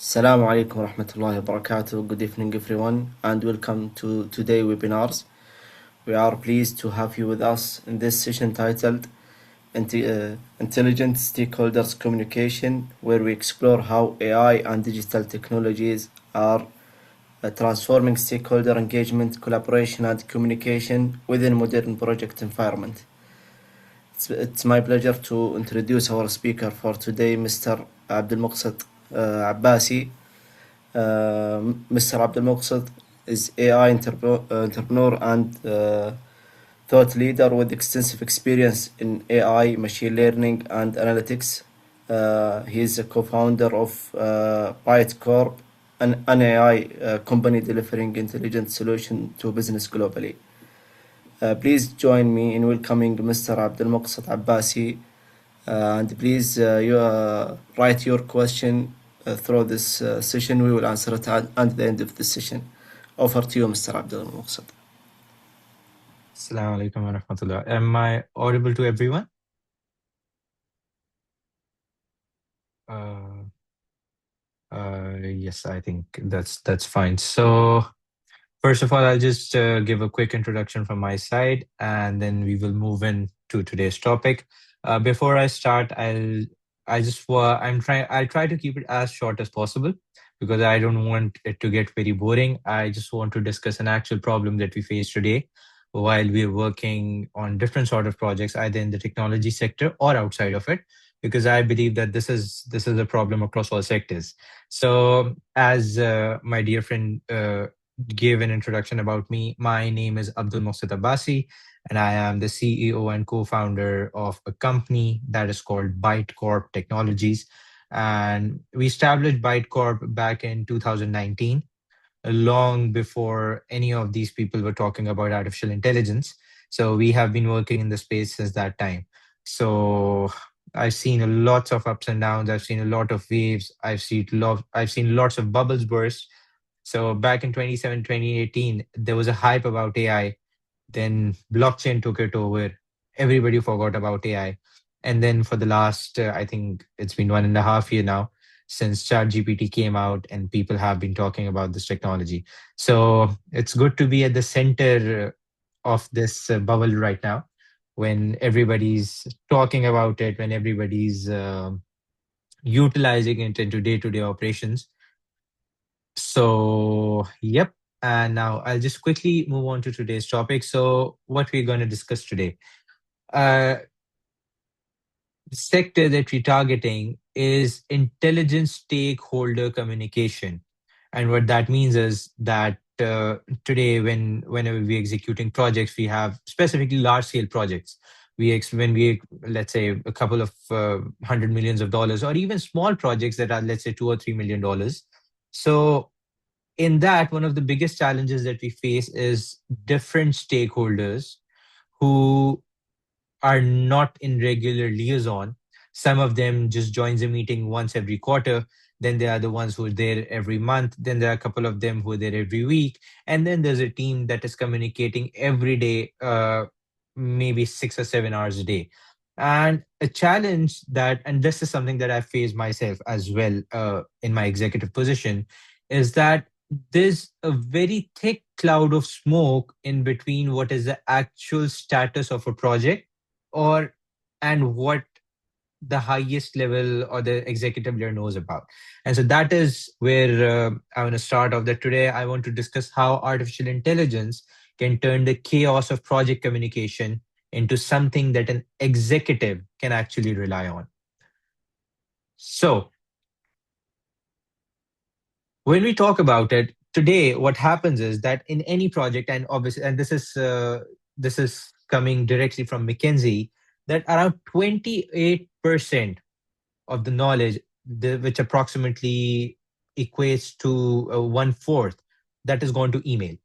Assalamu alaikum wa rahmatullahi wa barakatuh. Good evening, everyone, and welcome to today's webinars. We are pleased to have you with us in this session titled Intelligent Stakeholders Communication, where we explore how AI and digital technologies are transforming stakeholder engagement, collaboration, and communication within modern project environment. It's my pleasure to introduce our speaker for today, Mr. Abdul Muqsid Abbasi. Mr. Abdul Muqsid is AI entrepreneur and thought leader with extensive experience in AI, machine learning, and analytics. He is a co-founder of Byte Corp, an AI company delivering intelligent solution to business globally. Please join me in welcoming Mr. Abdul Muqsid Abbasi, and please write your question through this session. We will answer it at the end of the session. Over to you, Mr. Abdul Muqsid. Assalamu alaikum wa rahmatullah. Am I audible to everyone? Uh, yes, I think that's fine. So first of all, I'll just give a quick introduction from my side, and then we will move in to today's topic. Before I start, I'll try to keep it as short as possible because I don't want it to get very boring. I just want to discuss an actual problem that we face today while we're working on different sort of projects, either in the technology sector or outside of it, because I believe that this is a problem across all sectors. So, as my dear friend gave an introduction about me, my name is Abdul Mohsen Abbasi, and I am the CEO and co-founder of a company that is called Byte Corp Technologies. And we established Byte Corp back in 2019, long before any of these people were talking about artificial intelligence. So we have been working in the space since that time. So I've seen a lots of ups and downs. I've seen a lot of waves. I've seen lots of bubbles burst. So back in 2018, there was a hype about AI. Then blockchain took it over. Everybody forgot about AI. And then for the last, I think it's been 1.5 years now since ChatGPT came out, and people have been talking about this technology. So it's good to be at the center of this bubble right now, when everybody's talking about it, when everybody's utilizing it into day-to-day operations. So, yep. And now I'll just quickly move on to today's topic. So, what we're going to discuss today. Uh, the sector that we're targeting is intelligent stakeholder communication. And what that means is that today, whenever we're executing projects, we have specifically large scale projects. When we, let's say, a couple of hundred millions of dollars, or even small projects that are, let's say, $2 or $3 million. So in that, one of the biggest challenges that we face is different stakeholders who are not in regular liaison. Some of them just joins a meeting once every quarter. Then there are the ones who are there every month. Then there are a couple of them who are there every week. And then there's a team that is communicating every day, maybe 6 or 7 hours a day. And a challenge that, and this is something that I face myself as well in my executive position, is that there's a very thick cloud of smoke in between what is the actual status of a project or and what the highest level or the executive leader knows about. And so that is where I want to start off. That today I want to discuss how artificial intelligence can turn the chaos of project communication into something that an executive can actually rely on. So when we talk about it today, what happens is that in any project, and obviously, and this is coming directly from McKinsey, that around 28% of the knowledge, which approximately equates to one fourth, that is gone to email.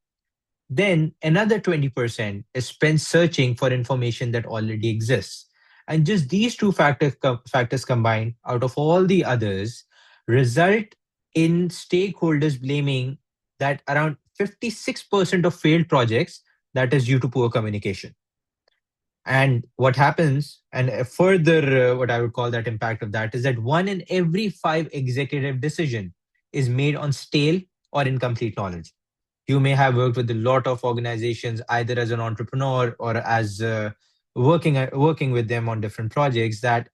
Then another 20% is spent searching for information that already exists. And just these two factors combined, out of all the others, result in stakeholders blaming that around 56% of failed projects, that is due to poor communication. And what happens, and further, what I would call that impact of that is that one in every five executive decision is made on stale or incomplete knowledge. You may have worked with a lot of organizations, either as an entrepreneur or as working with them on different projects, that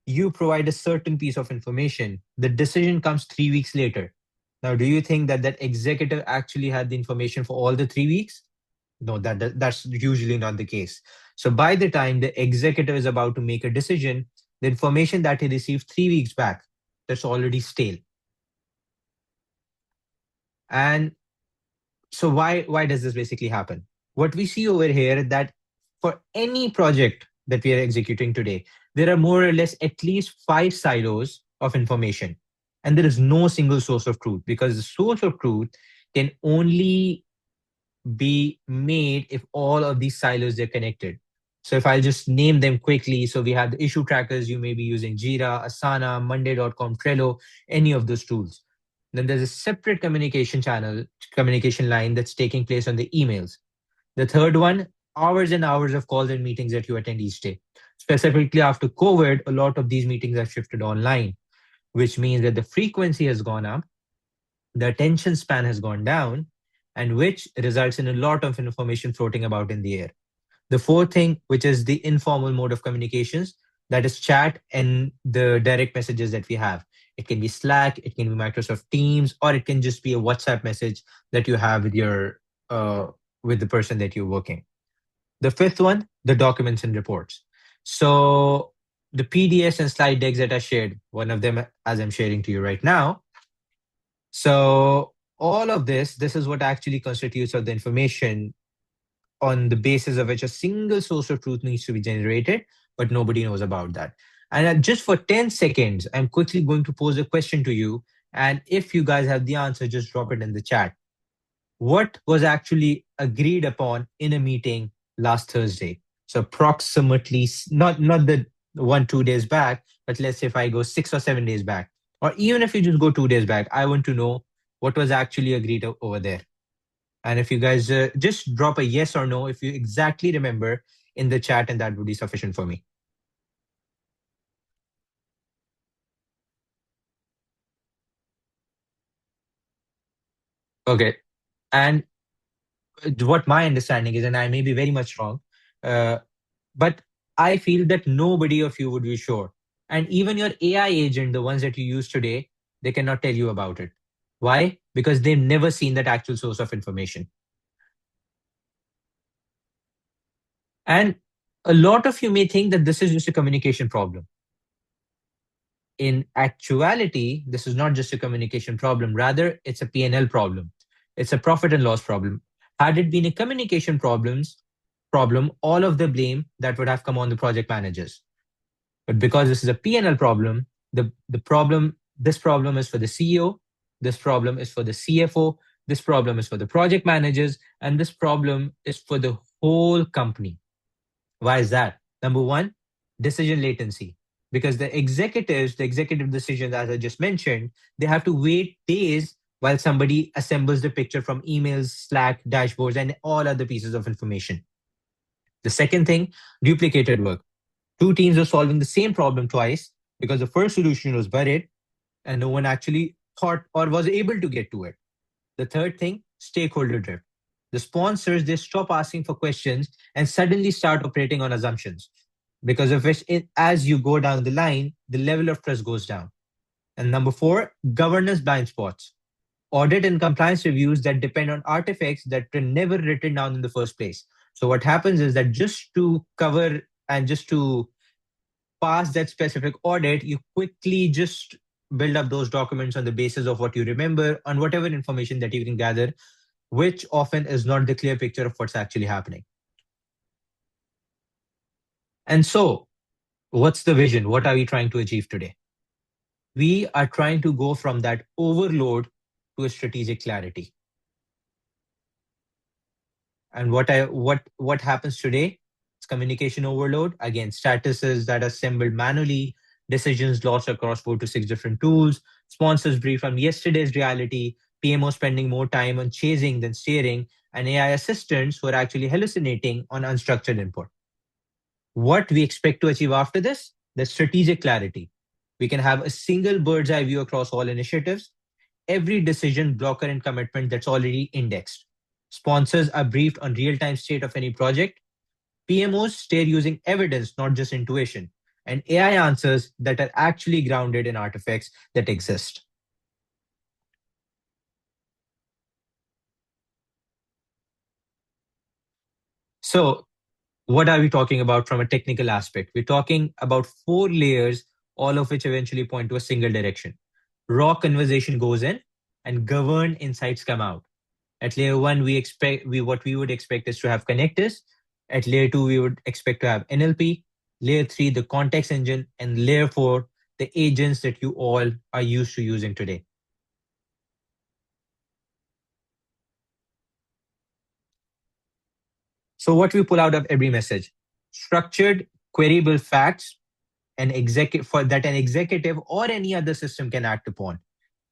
you provide a certain piece of information. The decision comes 3 weeks later. Now, do you think that that executive actually had the information for all the 3 weeks? No, that's usually not the case. So by the time the executive is about to make a decision, the information that he received 3 weeks back, that's already stale. And so why does this basically happen? What we see over here, that for any project that we are executing today, there are more or less at least 5 silos of information, and there is no single source of truth, because the source of truth can only be made if all of these silos are connected. So if I'll just name them quickly, so we have the issue trackers. You may be using Jira, Asana, Monday.com, Trello, any of those tools. Then there's a separate communication channel, communication line that's taking place on the emails. The third one, hours and hours of calls and meetings that you attend each day. Specifically after COVID, a lot of these meetings have shifted online, which means that the frequency has gone up, the attention span has gone down, and which results in a lot of information floating about in the air. The fourth thing, which is the informal mode of communications, that is chat and the direct messages that we have. It can be Slack, it can be Microsoft Teams, or it can just be a WhatsApp message that you have with your with the person that you're working. The fifth one, the documents and reports. So the PDFs and slide decks that I shared, one of them as I'm sharing to you right now. So all of this is what actually constitutes of the information on the basis of which a single source of truth needs to be generated, but nobody knows about that. And just for 10 seconds, I'm quickly going to pose a question to you. And if you guys have the answer, just drop it in the chat. What was actually agreed upon in a meeting last Thursday? So approximately, not the 1 2 days back, but let's say if I go 6 or 7 days back, or even if you just go 2 days back, I want to know what was actually agreed over there. And if you guys just drop a yes or no if you exactly remember in the chat, and that would be sufficient for me. Okay. And what my understanding is, and I may be very much wrong, uh, but I feel that nobody of you would be sure. And even your AI agent, the ones that you use today, they cannot tell you about it. Why? Because they've never seen that actual source of information. And a lot of you may think that this is just a communication problem. In actuality, this is not just a communication problem. Rather, it's a P&L problem. It's a profit and loss problem. Had it been a communication problem, all of the blame that would have come on the project managers. But because this is a P&L problem, this problem is for the CEO, this problem is for the CFO, this problem is for the project managers, and this problem is for the whole company. Why is that? Number one, decision latency. Because the executive decisions, as I just mentioned, they have to wait days while somebody assembles the picture from emails, Slack, dashboards, and all other pieces of information. The second thing, duplicated work. Two teams are solving the same problem twice because the first solution was buried and no one actually thought or was able to get to it. The third thing, stakeholder drift. The sponsors, they stop asking for questions and suddenly start operating on assumptions, because of which, as you go down the line, the level of trust goes down. And number four, governance blind spots. Audit and compliance reviews that depend on artifacts that were never written down in the first place. So what happens is that just to cover and just to pass that specific audit, you quickly just build up those documents on the basis of what you remember, on whatever information that you can gather, which often is not the clear picture of what's actually happening. And so, what's the vision? What are we trying to achieve today? We are trying to go from that overload to a strategic clarity. And what happens today? It's communication overload. Again, statuses that are assembled manually, decisions lost across 4 to 6 different tools, sponsors brief on yesterday's reality, PMO spending more time on chasing than steering, and AI assistants who are actually hallucinating on unstructured input. What we expect to achieve after this? The strategic clarity. We can have a single bird's eye view across all initiatives. every decision, blocker, and commitment that's already indexed. Sponsors are briefed on real-time state of any project. PMOs steer using evidence, not just intuition, and AI answers that are actually grounded in artifacts that exist. So, what are we talking about from a technical aspect? We're talking about four layers, all of which eventually point to a single direction. Raw conversation goes in, and governed insights come out. At layer one, we expect we what we would expect is to have connectors. At layer two, we would expect to have NLP. Layer three, the context engine, and layer four, the agents that you all are used to using today. So what we pull out of every message: structured, queryable facts, an executive for that an executive or any other system can act upon.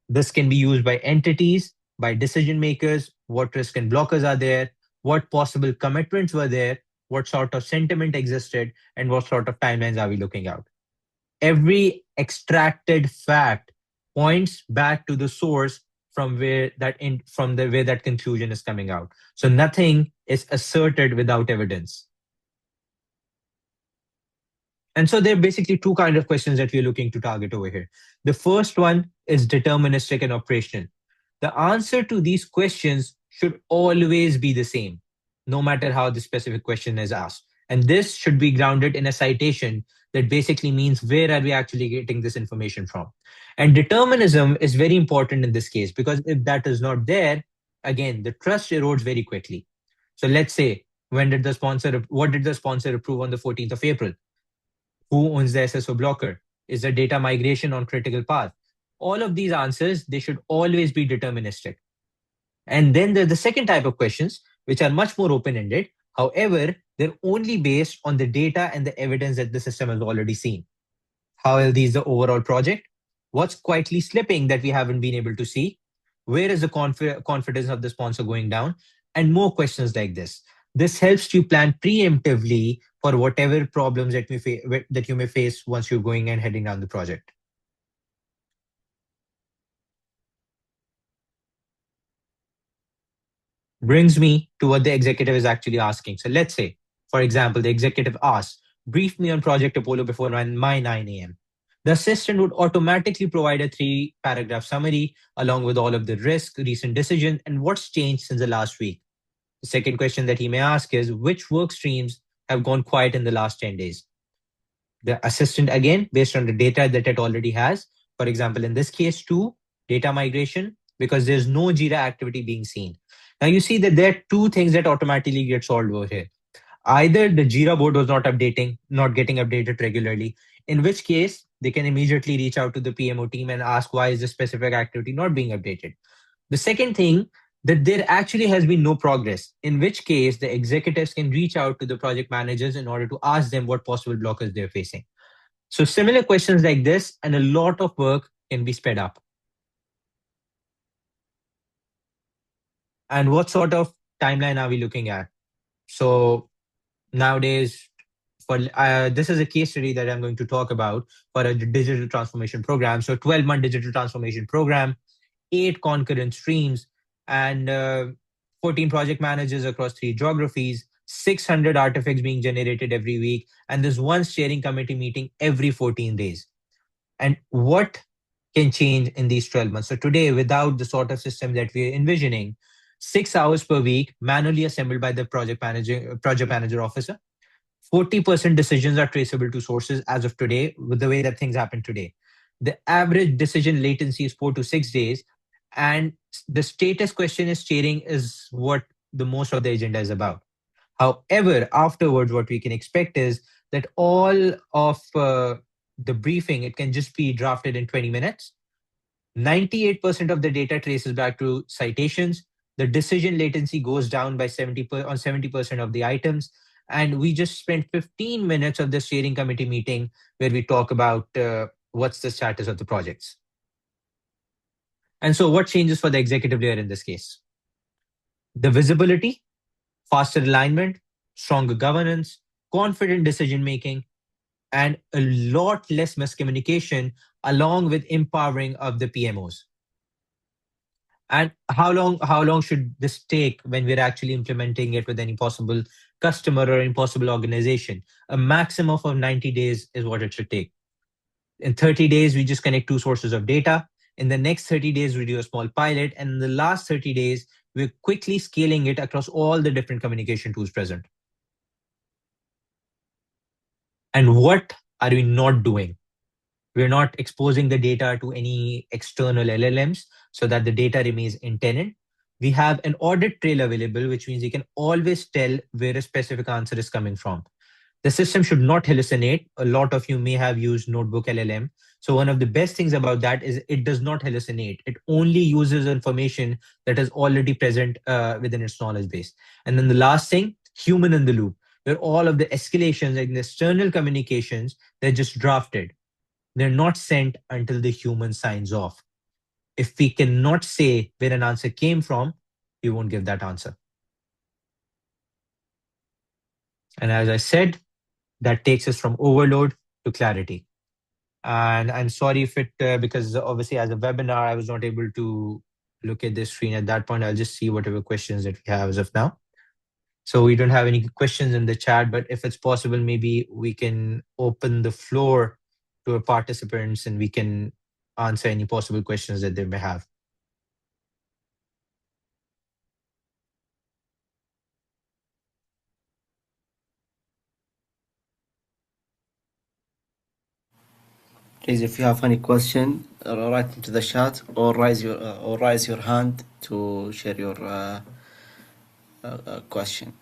This can be used by entities, by decision makers, what risk and blockers are there, what possible commitments were there, what sort of sentiment existed, and what sort of timelines are we looking at. Every extracted fact points back to the source from the way that conclusion is coming out. So nothing is asserted without evidence. And so there are basically two kind of questions that we're looking to target over here. The first one is deterministic and operational. The answer to these questions should always be the same, no matter how the specific question is asked. And this should be grounded in a citation that basically means where are we actually getting this information from. And determinism is very important in this case because if that is not there, again, the trust erodes very quickly. So let's say, what did the sponsor approve on the 14th of April? Who owns the SSO blocker? Is the data migration on critical path? All of these answers, they should always be deterministic. And then there's the second type of questions, which are much more open-ended. However, they're only based on the data and the evidence that the system has already seen. How healthy is the overall project? What's quietly slipping that we haven't been able to see? Where is the confidence of the sponsor going down? And more questions like this. This helps you plan preemptively for whatever problems that you may face once you're going and heading down the project. Brings me to what the executive is actually asking. So let's say, for example, the executive asks, brief me on Project Apollo before my 9 a.m. The assistant would automatically provide a 3 paragraph summary along with all of the risk, recent decision, and what's changed since the last week. The second question that he may ask is, which work streams have gone quiet in the last 10 days? The assistant, again, based on the data that it already has, for example, in this case, too, data migration, because there's no Jira activity being seen. Now you see that there are two things that automatically get solved over here. Either the Jira board was not updating, not getting updated regularly, in which case they can immediately reach out to the PMO team and ask why is this specific activity not being updated. The second thing, that there actually has been no progress, in which case the executives can reach out to the project managers in order to ask them what possible blockers they're facing. So similar questions like this and a lot of work can be sped up. And what sort of timeline are we looking at? So nowadays, for this is a case study that I'm going to talk about for a digital transformation program. So 12-month digital transformation program, 8 concurrent streams, and 14 project managers across 3 geographies, 600 artifacts being generated every week, and there's one steering committee meeting every 14 days. And what can change in these 12 months? So today, without the sort of system that we're envisioning, 6 hours per week, manually assembled by the project manager officer. 40% decisions are traceable to sources as of today, with the way that things happen today. The average decision latency is 4 to 6 days, and the status question is steering is what the most of the agenda is about. However, afterwards, what we can expect is that all of the briefing, it can just be drafted in 20 minutes. 98% of the data traces back to citations. The decision latency goes down by 70% of the items. And we just spent 15 minutes of the steering committee meeting where we talk about what's the status of the projects. And so what changes for the executive layer in this case? The visibility, faster alignment, stronger governance, confident decision making, and a lot less miscommunication along with empowering of the PMOs. And how long should this take when we're actually implementing it with any possible customer or any possible organization? A maximum of 90 days is what it should take. In 30 days, we just connect two sources of data. In the next 30 days, we do a small pilot. And in the last 30 days, we're quickly scaling it across all the different communication tools present. And what are we not doing? We're not exposing the data to any external LLMs so that the data remains in tenant. We have an audit trail available, which means you can always tell where a specific answer is coming from. The system should not hallucinate. A lot of you may have used Notebook LLM. So one of the best things about that is it does not hallucinate. It only uses information that is already present within its knowledge base. And then the last thing, human in the loop, where all of the escalations and external communications, they're just drafted. They're not sent until the human signs off. If we cannot say where an answer came from, we won't give that answer. And as I said, that takes us from overload to clarity. And I'm sorry if it, because obviously as a webinar, I was not able to look at this screen at that point. I'll just see whatever questions that we have as of now. So we don't have any questions in the chat, but if it's possible, maybe we can open the floor to our participants and we can answer any possible questions that they may have. Please, if you have any question, write into the chat or raise your hand to share your question.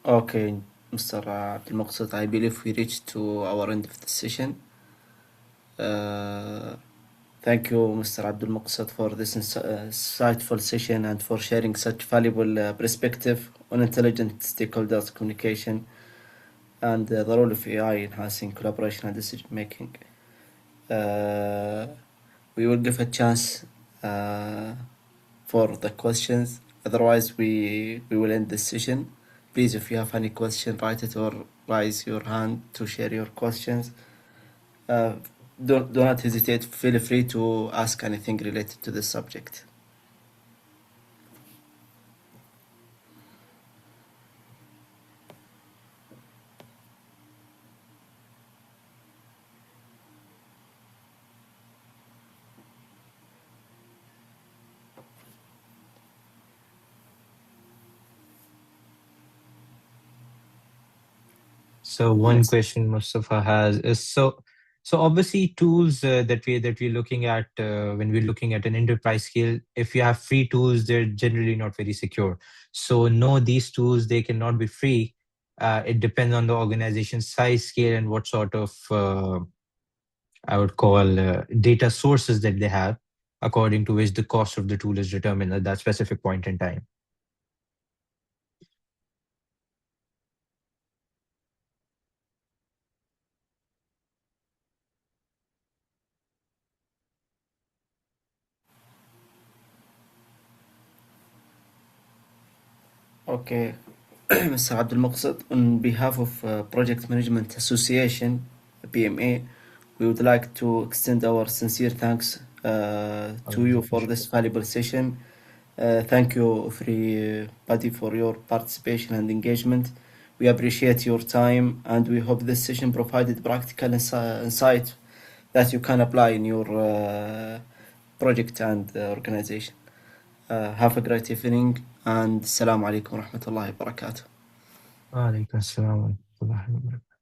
Okay, Mr. Abdul Maqsud, I believe we reached to our end of the session. Thank you, Mr. Abdul Maqsud, for this insightful session and for sharing such valuable perspective on intelligent stakeholders communication and the role of AI enhancing collaboration and decision making. We will give a chance for the questions. Otherwise, we will end this session. Please, if you have any question, write it or raise your hand to share your questions. Do not hesitate. Feel free to ask anything related to this subject. So one Yes. question Mustafa has is so obviously tools that we're looking at when we're looking at an enterprise scale, if you have free tools, they're generally not very secure. So no, these tools they cannot be free. It depends on the organization size, scale, and what sort of I would call data sources that they have, according to which the cost of the tool is determined at that specific point in time. Okay, Mr. Abdul Maqsad, on behalf of Project Management Association, PMA, we would like to extend our sincere thanks to you for this valuable session. Thank you, everybody, for your participation and engagement. We appreciate your time and we hope this session provided practical insight that you can apply in your project and organization. Have a great evening and Assalamu alaikum wa rahmatullahi wa barakatuh. Wa alaikum assalam wa rahmatullahi wa barakatuh.